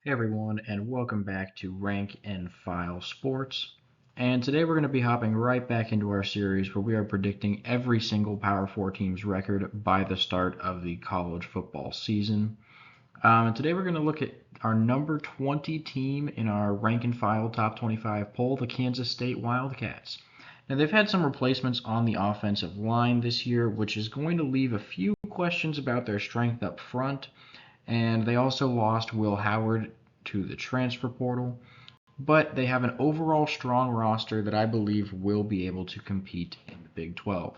Hey everyone, and welcome back to Rank and File Sports. And today we're going to be hopping right back into our series where we are predicting every single Power 4 team's record by the start of the college football season. And today we're going to look at our number 20 team in our Rank and File Top 25 poll, the Kansas State Wildcats. Now they've had some replacements on the offensive line this year, which is going to leave a few questions about their strength up front. And they also lost Will Howard to the transfer portal, but they have an overall strong roster that I believe will be able to compete in the Big 12.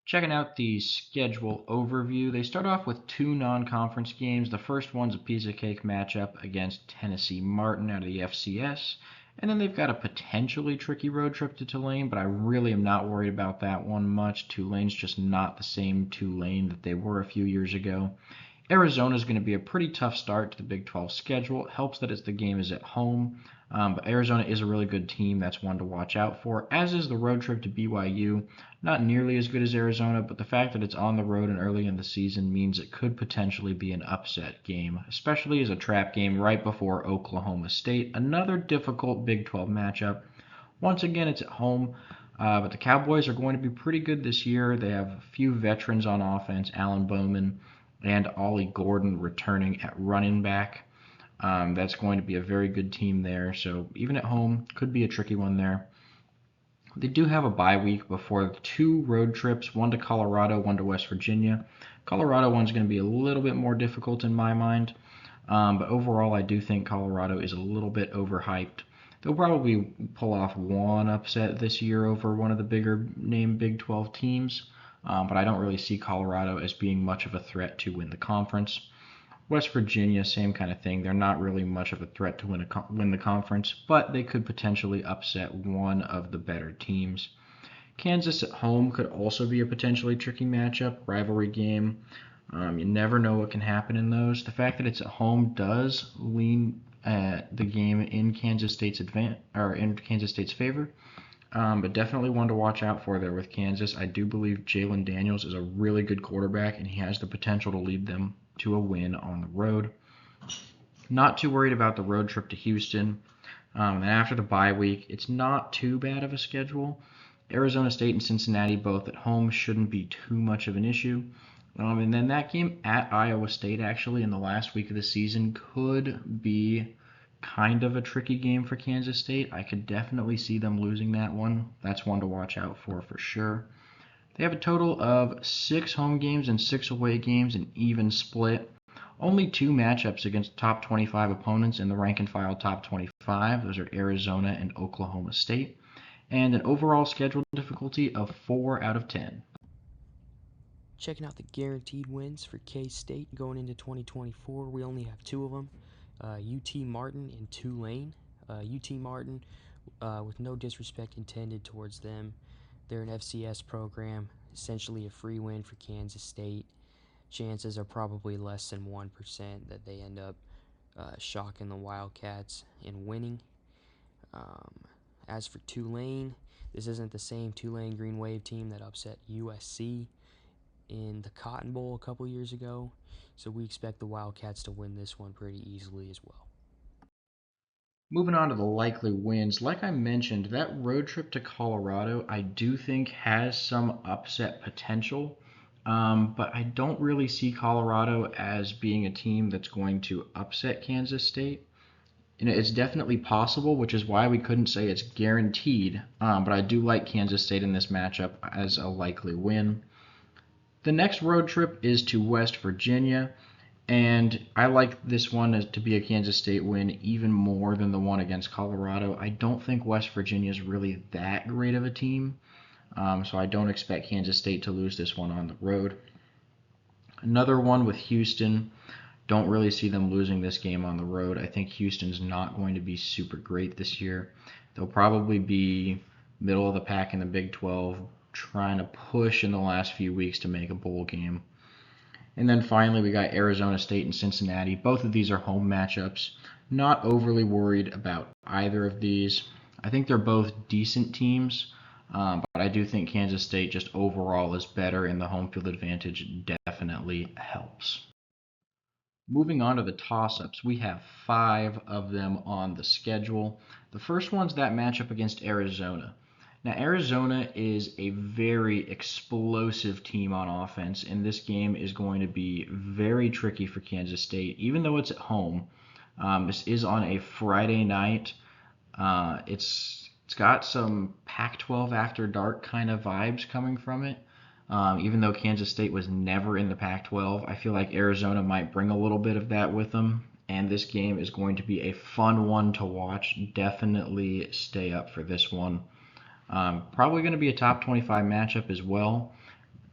Checking out the schedule overview, they start off with two non-conference games. The first one's a piece of cake matchup against Tennessee Martin out of the FCS, and then they've got a potentially tricky road trip to Tulane, but I really am not worried about that one much. Tulane's just not the same Tulane that they were a few years ago. Arizona is going to be a pretty tough start to the Big 12 schedule. It helps that the game is at home, but Arizona is a really good team. That's one to watch out for, as is the road trip to BYU. Not nearly as good as Arizona, but the fact that it's on the road and early in the season means it could potentially be an upset game, especially as a trap game right before Oklahoma State. Another difficult Big 12 matchup. Once again, it's at home. But the Cowboys are going to be pretty good this year. They have a few veterans on offense, Alan Bowman and Ollie Gordon returning at running back. That's going to be a very good team there. So even at home, could be a tricky one there. They do have a bye week before two road trips, one to Colorado, one to West Virginia. Colorado one's going to be a little bit more difficult in my mind. But overall, I do think Colorado is a little bit overhyped. They'll probably pull off one upset this year over one of the bigger name Big 12 teams, but I don't really see Colorado as being much of a threat to win the conference. West Virginia, same kind of thing. They're not really much of a threat to win the conference, but they could potentially upset one of the better teams. Kansas at home could also be a potentially tricky matchup, rivalry game. You never know what can happen in those. The fact that it's at home does lean the game in Kansas State's favor. But definitely one to watch out for there with Kansas. I do believe Jalen Daniels is a really good quarterback, and he has the potential to lead them to a win on the road. Not too worried about the road trip to Houston. And after the bye week, it's not too bad of a schedule. Arizona State and Cincinnati both at home shouldn't be too much of an issue. And then that game at Iowa State, actually, in the last week of the season, could be kind of a tricky game for Kansas State. I could definitely see them losing that one. That's one to watch out for sure. They have a total of 6 home games and 6 away games, an even split. Only 2 matchups against top 25 opponents in the rank and file top 25. Those are Arizona and Oklahoma State. And an overall schedule difficulty of 4 out of 10. Checking out the guaranteed wins for K-State going into 2024. We only have 2 of them, UT Martin and Tulane. UT Martin, with no disrespect intended towards them, they're an FCS program, essentially a free win for Kansas State. Chances are probably less than 1% that they end up shocking the Wildcats and winning. As for Tulane, this isn't the same Tulane Green Wave team that upset USC in the Cotton Bowl a couple years ago, so we expect the Wildcats to win this one pretty easily as well. Moving on to the likely wins, like I mentioned, that road trip to Colorado I do think has some upset potential, but I don't really see Colorado as being a team that's going to upset Kansas State. It's definitely possible, which is why we couldn't say it's guaranteed, but I do like Kansas State in this matchup as a likely win. The next road trip is to West Virginia. And I like this one to be a Kansas State win even more than the one against Colorado. I don't think West Virginia is really that great of a team, so I don't expect Kansas State to lose this one on the road. Another one with Houston. Don't really see them losing this game on the road. I think Houston's not going to be super great this year. They'll probably be middle of the pack in the Big 12, trying to push in the last few weeks to make a bowl game. And then finally, we got Arizona State and Cincinnati. Both of these are home matchups. Not overly worried about either of these. I think they're both decent teams, but I do think Kansas State just overall is better, and the home field advantage definitely helps. Moving on to the toss-ups, we have 5 of them on the schedule. The first one's that matchup against Arizona. Now, Arizona is a very explosive team on offense, and this game is going to be very tricky for Kansas State, even though it's at home. This is on a Friday night. It's got some Pac-12 after dark kind of vibes coming from it. Even though Kansas State was never in the Pac-12, I feel like Arizona might bring a little bit of that with them. And this game is going to be a fun one to watch. Definitely stay up for this one. Probably going to be a top 25 matchup as well.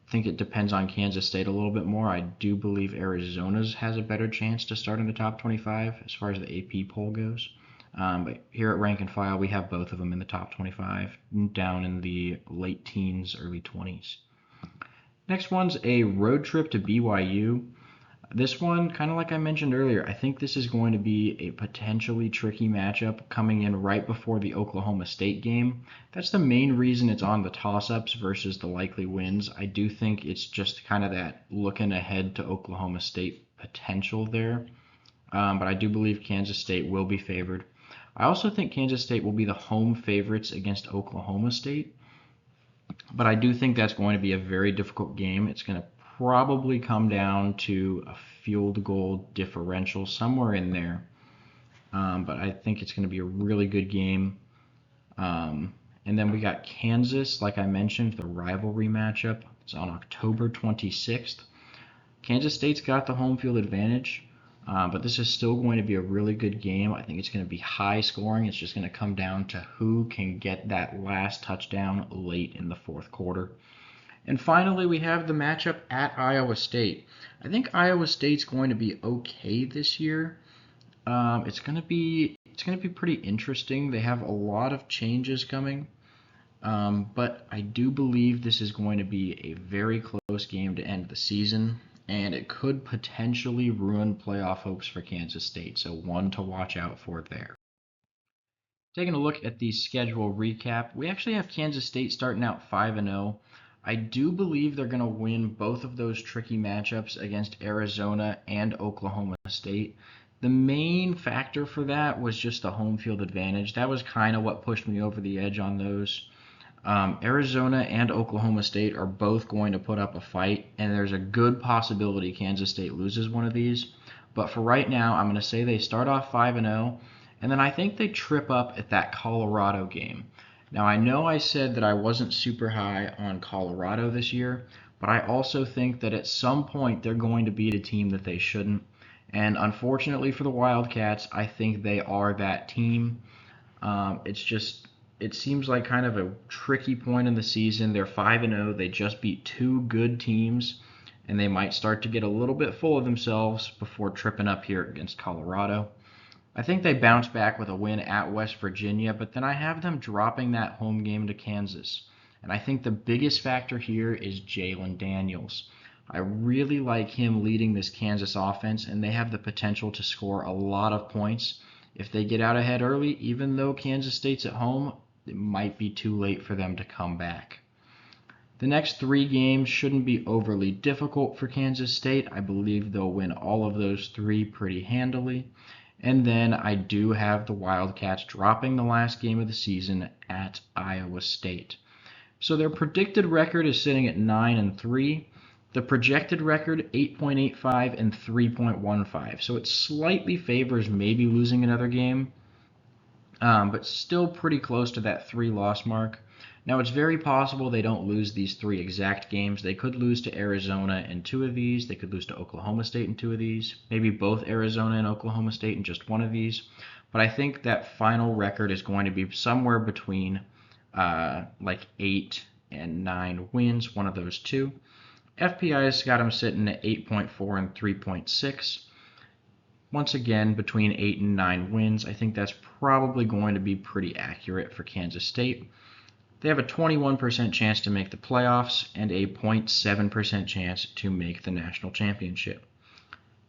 I think it depends on Kansas State a little bit more. I do believe Arizona's has a better chance to start in the top 25 as far as the AP poll goes. But here at Rank and File, we have both of them in the top 25, down in the late teens, early 20s. Next one's a road trip to BYU. This one, kind of like I mentioned earlier, I think this is going to be a potentially tricky matchup coming in right before the Oklahoma State game. That's the main reason it's on the toss-ups versus the likely wins. I do think it's just kind of that looking ahead to Oklahoma State potential there. But I do believe Kansas State will be favored. I also think Kansas State will be the home favorites against Oklahoma State. But I do think that's going to be a very difficult game. It's going to probably come down to a field goal differential somewhere in there. But I think it's going to be a really good game. And then we got Kansas, like I mentioned, the rivalry matchup. It's on October 26th. Kansas State's got the home field advantage. But this is still going to be a really good game. I think it's going to be high scoring. It's just going to come down to who can get that last touchdown late in the fourth quarter. And finally, we have the matchup at Iowa State. I think Iowa State's going to be okay this year. It's going to be pretty interesting. They have a lot of changes coming. But I do believe this is going to be a very close game to end the season, and it could potentially ruin playoff hopes for Kansas State, so one to watch out for there. Taking a look at the schedule recap, we actually have Kansas State starting out 5-0. I do believe they're going to win both of those tricky matchups against Arizona and Oklahoma State. The main factor for that was just the home field advantage. That was kind of what pushed me over the edge on those. Arizona and Oklahoma State are both going to put up a fight, and there's a good possibility Kansas State loses one of these. But for right now, I'm going to say they start off 5-0, and then I think they trip up at that Colorado game. Now, I know I said that I wasn't super high on Colorado this year, but I also think that at some point they're going to beat a team that they shouldn't. And unfortunately for the Wildcats, I think they are that team. It seems like kind of a tricky point in the season. They're 5-0. They just beat 2 good teams, and they might start to get a little bit full of themselves before tripping up here against Colorado. I think they bounce back with a win at West Virginia, but then I have them dropping that home game to Kansas. And I think the biggest factor here is Jalen Daniels. I really like him leading this Kansas offense, and they have the potential to score a lot of points. If they get out ahead early, even though Kansas State's at home, it might be too late for them to come back. The next 3 games shouldn't be overly difficult for Kansas State. I believe they'll win all of those 3 pretty handily. And then I do have the Wildcats dropping the last game of the season at Iowa State. So their predicted record is sitting at 9-3. The projected record, 8.85 and 3.15. So it slightly favors maybe losing another game, but still pretty close to that 3-loss mark. Now, it's very possible they don't lose these 3 exact games. They could lose to Arizona in 2 of these. They could lose to Oklahoma State in 2 of these. Maybe both Arizona and Oklahoma State in just 1 of these. But I think that final record is going to be somewhere between like 8 and 9 wins, one of those 2. FPI's got them sitting at 8.4 and 3.6. Once again, between 8 and 9 wins. I think that's probably going to be pretty accurate for Kansas State. They have a 21% chance to make the playoffs and a 0.7% chance to make the national championship.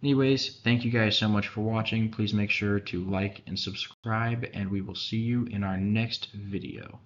Anyways, thank you guys so much for watching. Please make sure to like and subscribe, and we will see you in our next video.